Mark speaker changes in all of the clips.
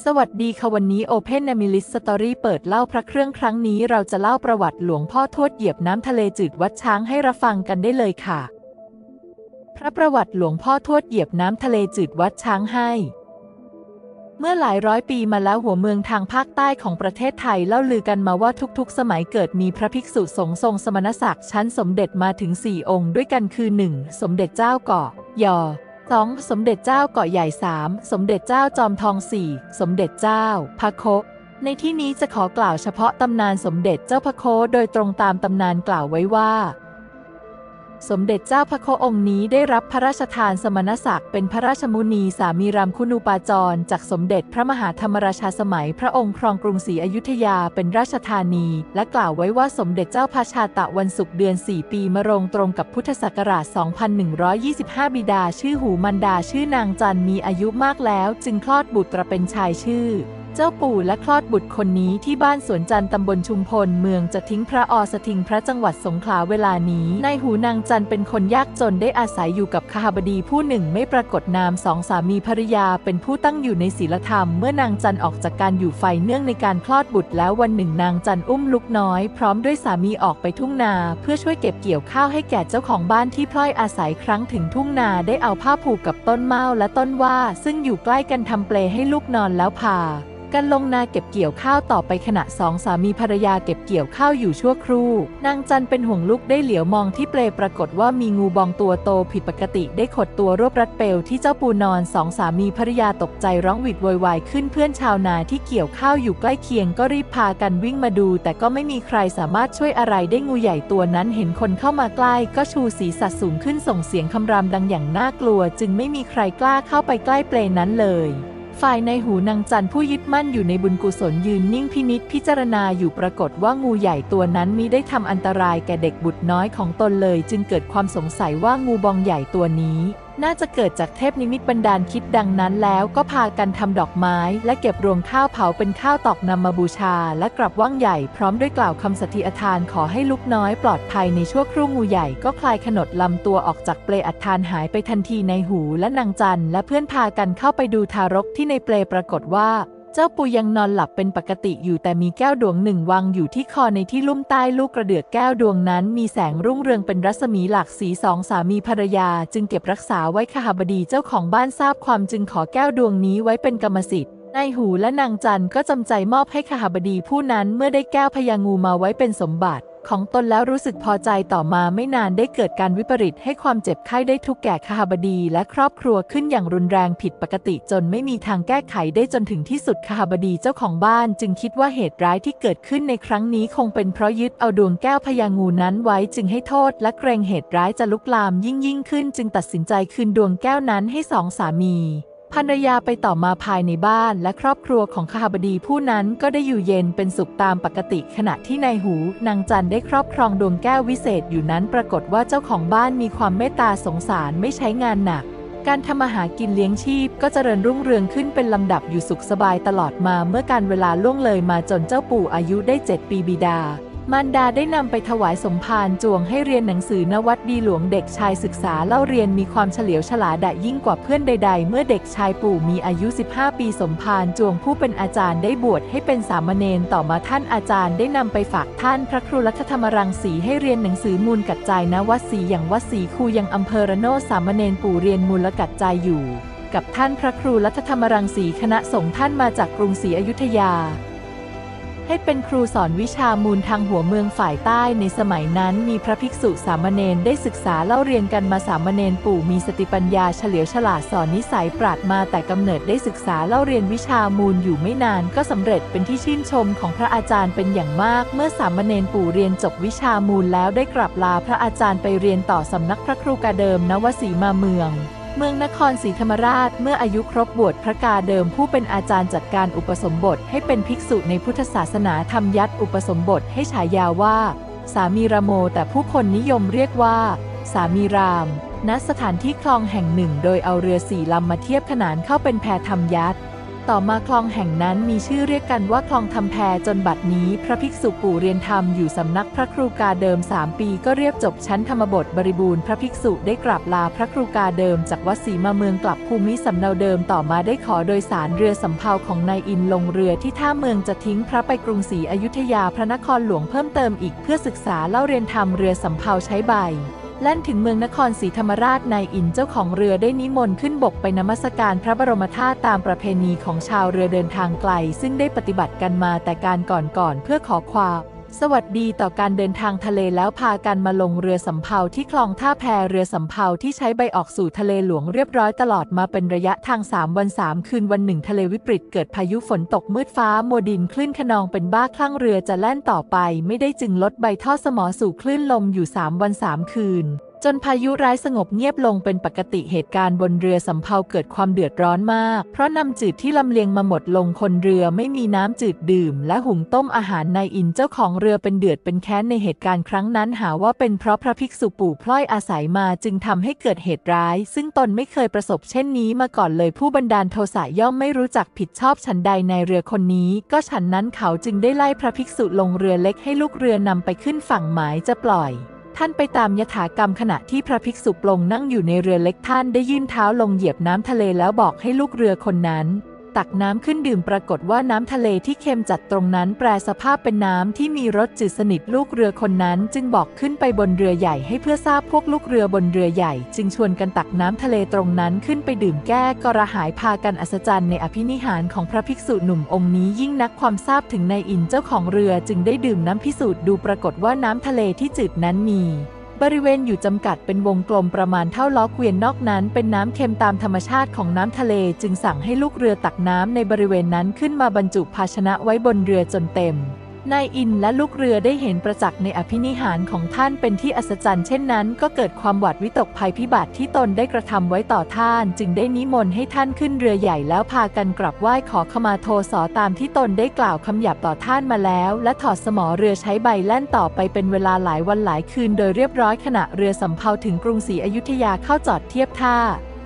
Speaker 1: สวัสดีค่ะวันนี้ Open Namilist Story เปิดเล่าพระเครื่องครั้งนี้เราจะเล่าประวัติหลวงพ่อทวดเหยียบน้ำทะเลจืดวัดช้างให้รับฟังกันได้เลยค่ะพระประวัติหลวงพ่อทวดเหยียบน้ำทะเลจืดวัดช้างให้เมื่อหลายร้อยปีมาแล้วหัวเมืองทางภาคใต้ของประเทศไทยเล่าลือกันมาว่าทุกๆสมัยเกิดมีพระภิกษุสงฆ์ทรงสมณศักดิ์ชั้นสมเด็จมาถึง4องค์ด้วยกันคือ 1. สมเด็จเจ้าเกาะยอ2. สมเด็จเจ้าเกาะใหญ่ 3. สมเด็จเจ้าจอมทอง 4. สมเด็จเจ้าพระโคในที่นี้จะขอกล่าวเฉพาะตำนานสมเด็จเจ้าพระโคโดยตรงตามตำนานกล่าวไว้ว่าสมเด็จเจ้าพระโคองค์นี้ได้รับพระราชทานสมณศักดิ์เป็นพระราชมุนีสามีรามคุณูปาจารย์จากสมเด็จพระมหาธรรมราชาสมัยพระองค์ครองกรุงศรีอยุธยาเป็นราชธานีและกล่าวไว้ว่าสมเด็จเจ้าพระชาตะวันศุกร์เดือน4ปีมะโรงตรงกับพุทธศักราช 2125 บิดาชื่อหูมารดาชื่อนางจันมีอายุมากแล้วจึงคลอดบุตรเป็นชายชื่อเจ้าปู่และคลอดบุตรคนนี้ที่บ้านสวนจันทร์ตำบลชุมพลเมืองจะทิ้งพระอสถิงพระจังหวัดสงขลาเวลานี้นายหูนางจันเป็นคนยากจนได้อาศัยอยู่กับคหบดีผู้หนึ่งไม่ปรากฏนามสองสามีภริยาเป็นผู้ตั้งอยู่ในศีลธรรมเมื่อนางจันออกจากการอยู่ไฟเนื่องในการคลอดบุตรแล้ววันหนึ่งนางจันอุ้มลูกน้อยพร้อมด้วยสามีออกไปทุ่งนาเพื่อช่วยเก็บเกี่ยวข้าวให้แก่เจ้าของบ้านที่พลอยอาศัยครั้งถึงทุ่งนาได้เอาผ้าผูกกับต้นเมาและต้นว่าซึ่งอยู่ใกล้กันทำเปลให้ลูกนอนแล้วพากันลงนาเก็บเกี่ยวข้าวต่อไปขณะสองสามีภรรยาเก็บเกี่ยวข้าวอยู่ชั่วครู่นางจันเป็นห่วงลูกได้เหลียวมองที่เปลปรากฏว่ามีงูบองตัวโตผิดปกติได้ขดตัวรวบรัดเปลที่เจ้าปูนอนสองสามีภรรยาตกใจร้องหวิดโวยวายขึ้นเพื่อนชาวนาที่เกี่ยวข้าวอยู่ใกล้เคียงก็รีบพากันวิ่งมาดูแต่ก็ไม่มีใครสามารถช่วยอะไรได้งูใหญ่ตัวนั้นเห็นคนเข้ามาใกล้ก็ชูศีรษะสูงขึ้นส่งเสียงคำรามดังอย่างน่ากลัวจึงไม่มีใครกล้าเข้าไปใกล้เปลนั้นเลยฝ่ายในหูนางจันผู้ยึดมั่นอยู่ในบุญกุศลยืนนิ่งพินิจพิจารณาอยู่ปรากฏว่างูใหญ่ตัวนั้นมิได้ทำอันตรายแก่เด็กบุตรน้อยของตนเลยจึงเกิดความสงสัยว่างูบองใหญ่ตัวนี้น่าจะเกิดจากเทพนิมิตบันดาลคิดดังนั้นแล้วก็พากันทำดอกไม้และเก็บรวงข้าวเผาเป็นข้าวตอกนำมาบูชาและกลับว่างใหญ่พร้อมด้วยกล่าวคำสัตย์อธานขอให้ลูกน้อยปลอดภัยในชั่วครู่งูใหญ่ก็คลายขนดลำตัวออกจากเปลอัฐานหายไปทันทีในหูและนางจันและเพื่อนพากันเข้าไปดูทารกที่ในเปลปรากฏว่าเจ้าปูยังนอนหลับเป็นปกติอยู่แต่มีแก้วดวงหนึ่งวางอยู่ที่คอในที่ลุ่มใต้ลูกกระเดือกแก้วดวงนั้นมีแสงรุ่งเรืองเป็นรัศมีหลากสีสองสามีภรรยาจึงเก็บรักษาไว้คหบดีเจ้าของบ้านทราบความจึงขอแก้วดวงนี้ไว้เป็นกรรมสิทธิ์นายหูและนางจันก็จำใจมอบให้คหบดีผู้นั้นเมื่อได้แก้วพญางูมาไว้เป็นสมบัติของตนแล้วรู้สึกพอใจต่อมาไม่นานได้เกิดการวิปริตให้ความเจ็บไข้ได้ทุกข์แก่คหบดีและครอบครัวขึ้นอย่างรุนแรงผิดปกติจนไม่มีทางแก้ไขได้จนถึงที่สุดคหบดีเจ้าของบ้านจึงคิดว่าเหตุร้ายที่เกิดขึ้นในครั้งนี้คงเป็นเพราะยึดเอาดวงแก้วพญางูนั้นไว้จึงให้โทษและเกรงเหตุร้ายจะลุกลามยิ่งขึ้นจึงตัดสินใจคืนดวงแก้วนั้นให้สองสามีภรรยาไปต่อมาภายในบ้านและครอบครัวของคหบดีผู้นั้นก็ได้อยู่เย็นเป็นสุขตามปกติขณะที่นายหูนางจันได้ครอบครองดวงแก้ววิเศษอยู่นั้นปรากฏว่าเจ้าของบ้านมีความเมตตาสงสารไม่ใช้งานหนักการทำมาหากินเลี้ยงชีพก็เจริญรุ่งเรืองขึ้นเป็นลำดับอยู่สุขสบายตลอดมาเมื่อการเวลาล่วงเลยมาจนเจ้าปู่อายุได้7 ปีบิดามารดาได้นำไปถวายสมภารจวงให้เรียนหนังสือณวัดดีหลวงเด็กชายศึกษาเล่าเรียนมีความเฉลียวฉลาดยิ่งกว่าเพื่อนใดๆเมื่อเด็กชายปู่มีอายุ15 ปีสมภารจวงผู้เป็นอาจารย์ได้บวชให้เป็นสามเณรต่อมาท่านอาจารย์ได้นำไปฝากท่านพระครูรัตธรรมรังสีให้เรียนหนังสือมูลกัจจายณวัดศรีอย่างวัดศรีคูยังอำเภอระโนดสามเณรปู่เรียนมูลกัจจายอยู่กับท่านพระครูรัตธรรมรังสีคณะสงฆ์ท่านมาจากกรุงศรีอยุธยาให้เป็นครูสอนวิชามูลทางหัวเมืองฝ่ายใต้ในสมัยนั้นมีพระภิกษุสามเณรได้ศึกษาเล่าเรียนกันมาสามเณรปู่มีสติปัญญาเฉลียวฉลาดสอนนิสัยปราดมาแต่กำเนิดได้ศึกษาเล่าเรียนวิชามูลอยู่ไม่นานก็สำเร็จเป็นที่ชื่นชมของพระอาจารย์เป็นอย่างมากเมื่อสามเณรปู่เรียนจบวิชามูลแล้วได้กลับลาพระอาจารย์ไปเรียนต่อสำนักพระครูกาเดิมณวสีมาเมืองนครศรีธรรมราชเมื่ออายุครบบวชพระกาเดิมผู้เป็นอาจารย์จัดการอุปสมบทให้เป็นภิกษุในพุทธศาสนาทำยัดอุปสมบทให้ฉายาว่าสามีราโมแต่ผู้คนนิยมเรียกว่าสามีรามณสถานที่คลองแห่งหนึ่งโดยเอาเรือ4 ลำมาเทียบขนานเข้าเป็นแพทำยัด ต่อมาคลองแห่งนั้นมีชื่อเรียกกันว่าคลองทำแพจนบัดนี้พระภิกษุปู่เรียนธรรมอยู่สำนักพระครูกาเดิม3 ปีก็เรียบจบชั้นธรรมบทบริบูรณ์พระภิกษุได้กราบลาพระครูกาเดิมจากวัดศรีมาเมืองกลับภูมิสำเนาเดิมต่อมาได้ขอโดยสารเรือสำเภาของนายอินลงเรือที่ท่าเมืองจะทิ้งพระไปกรุงศรีอยุธยาพระนครหลวงเพิ่มเติมอีกเพื่อศึกษาเล่าเรียนธรรมเรือสำเภาใช้ใบแล่นถึงเมืองนครศรีธรรมราชนายอินเจ้าของเรือได้นิมนต์ขึ้นบกไปนมัสการพระบรมธาตุตามประเพณีของชาวเรือเดินทางไกลซึ่งได้ปฏิบัติกันมาแต่การก่อนเพื่อขอความสวัสดีต่อการเดินทางทะเลแล้วพากันมาลงเรือสำเภาที่คลองท่าแพเรือสำเภาที่ใช้ใบออกสู่ทะเลหลวงเรียบร้อยตลอดมาเป็นระยะทาง3 วัน3 คืนวันหนึ่งทะเลวิปริตเกิดพายุฝนตกมืดฟ้ามัวดินคลื่นคะนองเป็นบ้าคลั่งเรือจะแล่นต่อไปไม่ได้จึงลดใบท่อสมอสู่คลื่นลมอยู่3 วัน3 คืนจนพายุร้ายสงบเงียบลงเป็นปกติเหตุการณ์บนเรือสำเภาเกิดความเดือดร้อนมากเพราะน้ำจืดที่ลำเลียงมาหมดลงคนเรือไม่มีน้ำจืดดื่มและหุงต้มอาหารนายอินเจ้าของเรือเป็นเดือดเป็นแค้นในเหตุการณ์ครั้งนั้นหาว่าเป็นเพราะพระภิกษุปู่พลอยอาศัยมาจึงทำให้เกิดเหตุร้ายซึ่งตนไม่เคยประสบเช่นนี้มาก่อนเลยผู้บันดาลโทสะย่อมไม่รู้จักผิดชอบฉันใดในเรือคนนี้ก็ฉันนั้นเขาจึงได้ไล่พระภิกษุลงเรือเล็กให้ลูกเรือนำไปขึ้นฝั่งหมายจะปล่อยท่านไปตามยถากรรมขณะที่พระภิกษุปลงนั่งอยู่ในเรือเล็กท่านได้ยื่นเท้าลงเหยียบน้ำทะเลแล้วบอกให้ลูกเรือคนนั้นตักน้ำขึ้นดื่มปรากฏว่าน้ำทะเลที่เค็มจัดตรงนั้นแปรสภาพเป็นน้ำที่มีรสจืดสนิทลูกเรือคนนั้นจึงบอกขึ้นไปบนเรือใหญ่ให้เพื่อทราบพวกลูกเรือบนเรือใหญ่จึงชวนกันตักน้ำทะเลตรงนั้นขึ้นไปดื่มแก้กระหายพากันอัศจรรย์ในอภินิหารของพระภิกษุหนุ่มองค์นี้ยิ่งนักความทราบถึงนายอินเจ้าของเรือจึงได้ดื่มน้ำพิสูจน์ดูปรากฏว่าน้ำทะเลที่จืดนั้นมีบริเวณอยู่จำกัดเป็นวงกลมประมาณเท่าล้อเกวียนนอกนั้นเป็นน้ำเค็มตามธรรมชาติของน้ำทะเลจึงสั่งให้ลูกเรือตักน้ำในบริเวณนั้นขึ้นมาบรรจุภาชนะไว้บนเรือจนเต็มนายอินและลูกเรือได้เห็นประจักษ์ในอภินิหารของท่านเป็นที่อัศจรรย์เช่นนั้นก็เกิดความหวาดวิตกภัยพิบัติที่ตนได้กระทำไว้ต่อท่านจึงได้นิมนต์ให้ท่านขึ้นเรือใหญ่แล้วพากันกราบไหว้ขอขมาโทษตามที่ตนได้กล่าวคำหยาบต่อท่านมาแล้วและถอดสมอเรือใช้ใบแล่นต่อไปเป็นเวลาหลายวันหลายคืนโดยเรียบร้อยขณะเรือสำเภาถึงกรุงศรีอยุธยาเข้าจอดเทียบท่า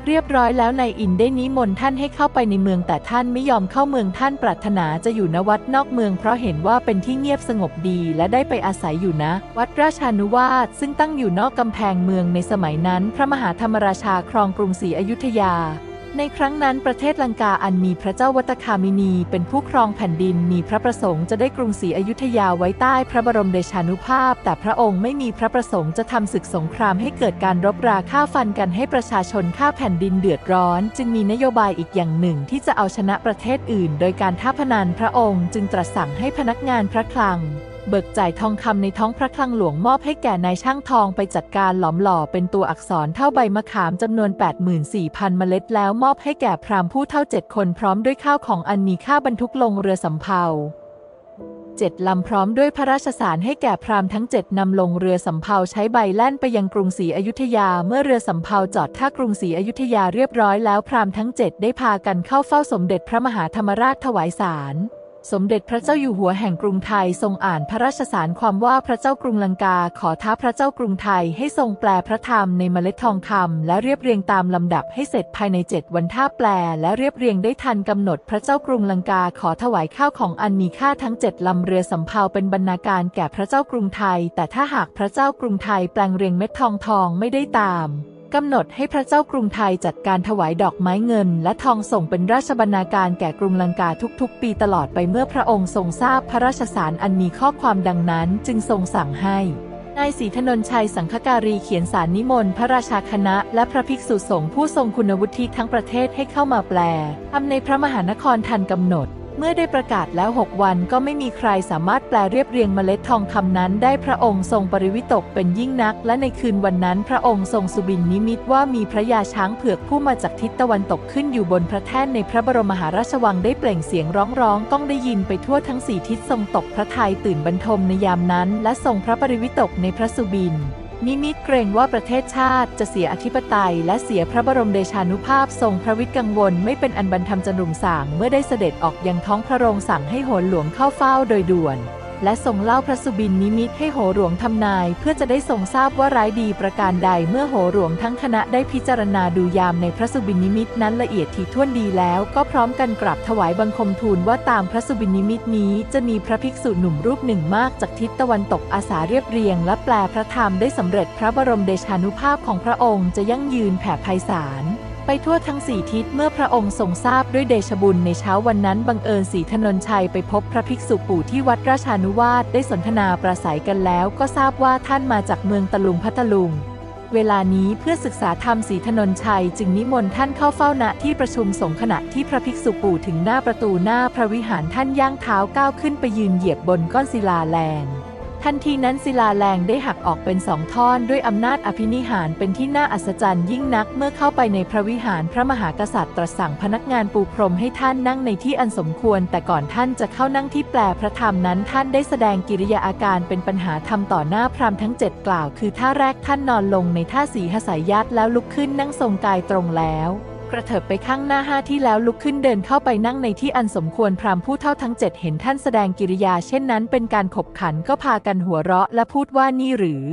Speaker 1: เรียบร้อยแล้วนายอินได้นิมนต์ท่านให้เข้าไปในเมืองแต่ท่านไม่ยอมเข้าเมืองท่านปรารถนาจะอยู่ณวัดนอกเมืองเพราะเห็นว่าเป็นที่เงียบสงบดีและได้ไปอาศัยอยู่ณวัดราชานุวาสซึ่งตั้งอยู่นอกกำแพงเมืองในสมัยนั้นพระมหาธรรมราชาครองกรุงศรีอยุธยาในครั้งนั้นประเทศลังกาอันมีพระเจ้าวัตคามินีเป็นผู้ครองแผ่นดินมีพระประสงค์จะได้กรุงศรีอยุธยาไว้ใต้พระบรมเดชานุภาพแต่พระองค์ไม่มีพระประสงค์จะทำศึกสงครามให้เกิดการรบราฆ่าฟันกันให้ประชาชนฆ่าแผ่นดินเดือดร้อนจึงมีนโยบายอีกอย่างหนึ่งที่จะเอาชนะประเทศอื่นโดยการท้าพนันพระองค์จึงตรัสสั่งให้พนักงานพระคลังเบิกจ่ายทองคำในท้องพระคลังหลวงมอบให้แก่นายช่างทองไปจัดการหลอมหล่อเป็นตัวอักษรเท่าใบมะขามจำนวน 84,000 เมล็ดแล้วมอบให้แก่พราหมณ์ผู้เฒ่า7 คนพร้อมด้วยข้าวของอันมีค่าบรรทุกลงเรือสำเภา7 ลำพร้อมด้วยพระราชสารให้แก่พราหมณ์ทั้ง7นำลงเรือสำเภาใช้ใบแล่นไปยังกรุงศรีอยุธยาเมื่อเรือสำเภาจอดท่ากรุงศรีอยุธยาเรียบร้อยแล้วพราหมณ์ทั้ง7ได้พากันเข้าเฝ้าสมเด็จพระมหาธรรมราชถวายสารสมเด็จพระเจ้าอยู่หัวแห่งกรุงไทยทรงอ่านพระราชสารความว่าพระเจ้ากรุงลังกาขอท้าพระเจ้ากรุงไทยให้ทรงแปลพระธรรมในเมล็ดทองคำและเรียบเรียงตามลำดับให้เสร็จภายใน7 วันถ้าแปลและเรียบเรียงได้ทันกำหนดพระเจ้ากรุงลังกาขอถวายข้าวของอันมีค่าทั้ง7 ลำเรือสำเภาเป็นบรรณาการแก่พระเจ้ากรุงไทยแต่ถ้าหากพระเจ้ากรุงไทยแปลงเรียงเม็ดทองไม่ได้ตามกำหนดให้พระเจ้ากรุงไทยจัดการถวายดอกไม้เงินและทองส่งเป็นราชบรรณาการแก่กรุงลังกาทุกๆปีตลอดไปเมื่อพระองค์ทรงทราบพระราชสารอันมีข้อความดังนั้นจึงทรงสั่งให้นายศรีถนนชัยสังฆการีเขียนสารนิมนต์พระราชาคณะและพระภิกษุสงฆ์ผู้ทรงคุณวุฒิทั้งประเทศให้เข้ามาแปลทำในพระมหานครทันกำหนดเมื่อได้ประกาศแล้ว6 วันก็ไม่มีใครสามารถแปลเรียบเรียงเมล็ดทองคำนั้นได้พระองค์ทรงปริวิตกเป็นยิ่งนักและในคืนวันนั้นพระองค์ทรงสุบินนิมิตว่ามีพระยาช้างเผือกผู้มาจากทิศตะวันตกขึ้นอยู่บนพระแท่นในพระบรมมหาราชวังได้เปล่งเสียงร้องก้องได้ยินไปทั่วทั้ง4 ทิศทรงตกพระทัยตื่นบรรทมในยามนั้นและทรงพระปริวิตกในพระสุบินนิมิตเกรงว่าประเทศชาติจะเสียอธิปไตยและเสียพระบรมเดชานุภาพทรงพระวิตรกังวลไม่เป็นอันบรรทำจรุงส่างเมื่อได้เสด็จออกยังท้องพระโรงสั่งให้โหนหลวงเข้าเฝ้าโดยด่วน และทรงเล่าพระสุบินนิมิตให้โหหลวงทำนายเพื่อจะได้ทรงทราบว่าร้ายดีประการใดเมื่อโหหลวงทั้งคณะได้พิจารณาดูยามในพระสุบินนิมิตนั้นละเอียดถี่ถ้วนดีแล้วก็พร้อมกันกราบถวายบังคมทูลว่าตามพระสุบินนิมิตนี้จะมีพระภิกษุหนุ่มรูปหนึ่งมากจากทิศตะวันตกอาสาเรียบเรียงและแปลพระธรรมได้สำเร็จพระบรมเดชานุภาพของพระองค์จะยั่งยืนแผ่ไพศาลไปทั่วทั้งสี่ทิศเมื่อพระองค์ทรงทราบด้วยเดชบุญในเช้าวันนั้นบังเอิญศรีถนนชัยไปพบพระภิกษุปู่ที่วัดราชานุวาสได้สนทนาปราศัยกันแล้วก็ทราบว่าท่านมาจากเมืองตะลุงพัทลุงเวลานี้เพื่อศึกษาธรรมศรีถนนชัยจึงนิมนต์ท่านเข้าเฝ้าณที่ประชุมสงฆ์ขณะที่พระภิกษุปู่ถึงหน้าประตูหน้าพระวิหารท่านย่างเท้าก้าวขึ้นไปยืนเหยียบบนก้อนศิลาแรงทันทีนั้นศิลาแรงได้หักออกเป็นสองท่อนด้วยอำนาจอภินิหารเป็นที่น่าอัศจรรย์ยิ่งนักเมื่อเข้าไปในพระวิหารพระมหากษัตริย์ตรัสสั่งพนักงานปูพรมให้ท่านนั่งในที่อันสมควรแต่ก่อนท่านจะเข้านั่งที่แปลพระธรรมนั้นท่านได้แสดงกิริยาอาการเป็นปัญหาธรรมต่อหน้าพราหมณ์ทั้ง7กล่าวคือท่าแรกท่านนอนลงในท่าสีหสายยัดแล้วลุกขึ้นนั่งทรงกายตรงแล้วกระเถิบไปข้างหน้า5ที่แล้วลุกขึ้นเดินเข้าไปนั่งในที่อันสมควรพราหมณ์ผู้เฒ่าทั้ง7เห็นท่านแสดงกิริยาเช่นนั้นเป็นการขบขันก็พากันหัวเราะและพูดว่านี่หรือ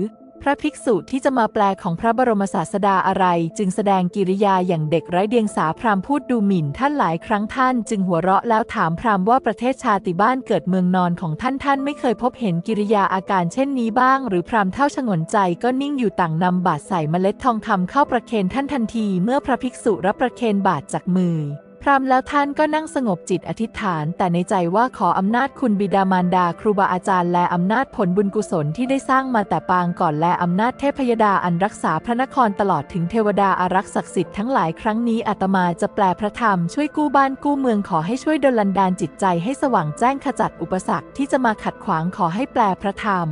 Speaker 1: พระภิกษุที่จะมาแปลของพระบรมศาสดาอะไรจึงแสดงกิริยาอย่างเด็กไร้เดียงสาพราหมณ์พูดดูหมิ่นท่านหลายครั้งท่านจึงหัวเราะแล้วถามพราหมณ์ว่าประเทศชาติบ้านเกิดเมืองนอนของท่านไม่เคยพบเห็นกิริยาอาการเช่นนี้บ้างหรือพราหมณ์เฒ่าชงนใจก็นิ่งอยู่ต่างนำบาตรใส่เมล็ดทองคำเข้าประเคนท่านทันทีเมื่อพระภิกษุรับประเคนบาตรจากมือพราหมณ์แล้วท่านก็นั่งสงบจิตอธิษฐานแต่ในใจว่าขออำนาจคุณบิดามารดาครูบาอาจารย์และอำนาจผลบุญกุศลที่ได้สร้างมาแต่ปางก่อนและอำนาจเทพยดาอันรักษาพระนครตลอดถึงเทวดาอารักษ์ศักดิ์สิทธิ์ทั้งหลายครั้งนี้อาตมาจะแปลพระธรรมช่วยกู้บ้านกู้เมืองขอให้ช่วยดลบันดาลจิตใจให้สว่างแจ้งขจัดอุปสรรคที่จะมาขัดขวางขอให้แปลพระธรรม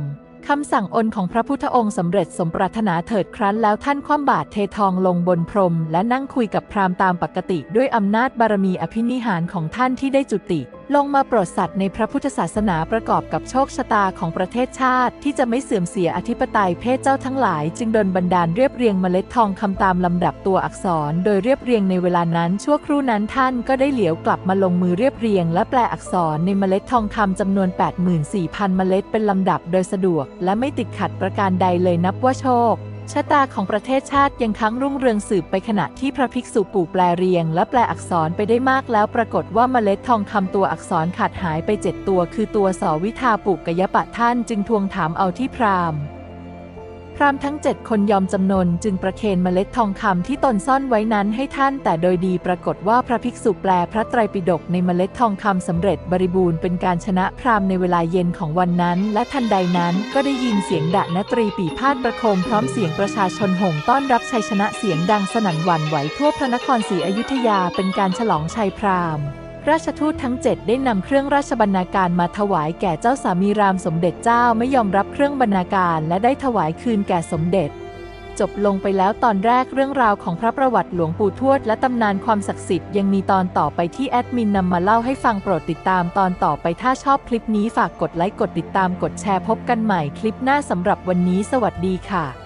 Speaker 1: คำสั่งอนของพระพุทธองค์สำเร็จสมปรารถนาเถิดครั้นแล้วท่านคว่ำบาตรเททองลงบนพรมและนั่งคุยกับพราหมณ์ตามปกติด้วยอำนาจบารมีอภินิหารของท่านที่ได้จุติลงมาโปรดสัตว์ในพระพุทธศาสนาประกอบกับโชคชะตาของประเทศชาติที่จะไม่เสื่อมเสียอธิปไตยเพศเจ้าทั้งหลายจึงดลบันดาลเรียบเรียงเมล็ดทองคำตามลำดับตัวอักษรโดยเรียบเรียงในเวลานั้นชั่วครู่นั้นท่านก็ได้เหลียวกลับมาลงมือเรียบเรียงและแปลอักษรในเมล็ดทองคำจำนวน 84,000 เมล็ดเป็นลำดับโดยสะดวกและไม่ติดขัดประการใดเลยนับว่าโชคชะตาของประเทศชาติยังค้างรุ่งเรืองสืบไปขณะที่พระภิกษุปู่แปลเรียงและแปลอักษรไปได้มากแล้วปรากฏว่าเมล็ดทองคำตัวอักษรขาดหายไป7ตัวคือตัวสวิทาปุกยปะท่านจึงทวงถามเอาที่พราหมณ์ทั้ง7คนยอมจำนนจึงประเคนเมล็ดทองคำที่ตนซ่อนไว้นั้นให้ท่านแต่โดยดีปรากฏว่าพระภิกษุแปลพระไตรปิฎกในเมล็ดทองคำสำเร็จบริบูรณ์เป็นการชนะพราหมณ์ในเวลาเย็นของวันนั้นและทันใดนั้นก็ได้ยินเสียงดนตรีปี่พาดประโคมพร้อมเสียงประชาชนโห่ต้อนรับชัยชนะเสียงดังสนั่นหวั่นไหวทั่วพระนครศรีอยุธยาเป็นการฉลองชัยพราหมณ์ราชทูตทั้ง7ได้นำเครื่องราชบรรณาการมาถวายแก่เจ้าสามีรามสมเด็จเจ้าไม่ยอมรับเครื่องบรรณาการและได้ถวายคืนแก่สมเด็จจบลงไปแล้วตอนแรกเรื่องราวของพระประวัติหลวงปู่ทวดและตำนานความศักดิ์สิทธิ์ยังมีตอนต่อไปที่แอดมินนำมาเล่าให้ฟังโปรดติดตามตอนต่อไปถ้าชอบคลิปนี้ฝากกดไลค์กดติดตามกดแชร์พบกันใหม่คลิปหน้าสำหรับวันนี้สวัสดีค่ะ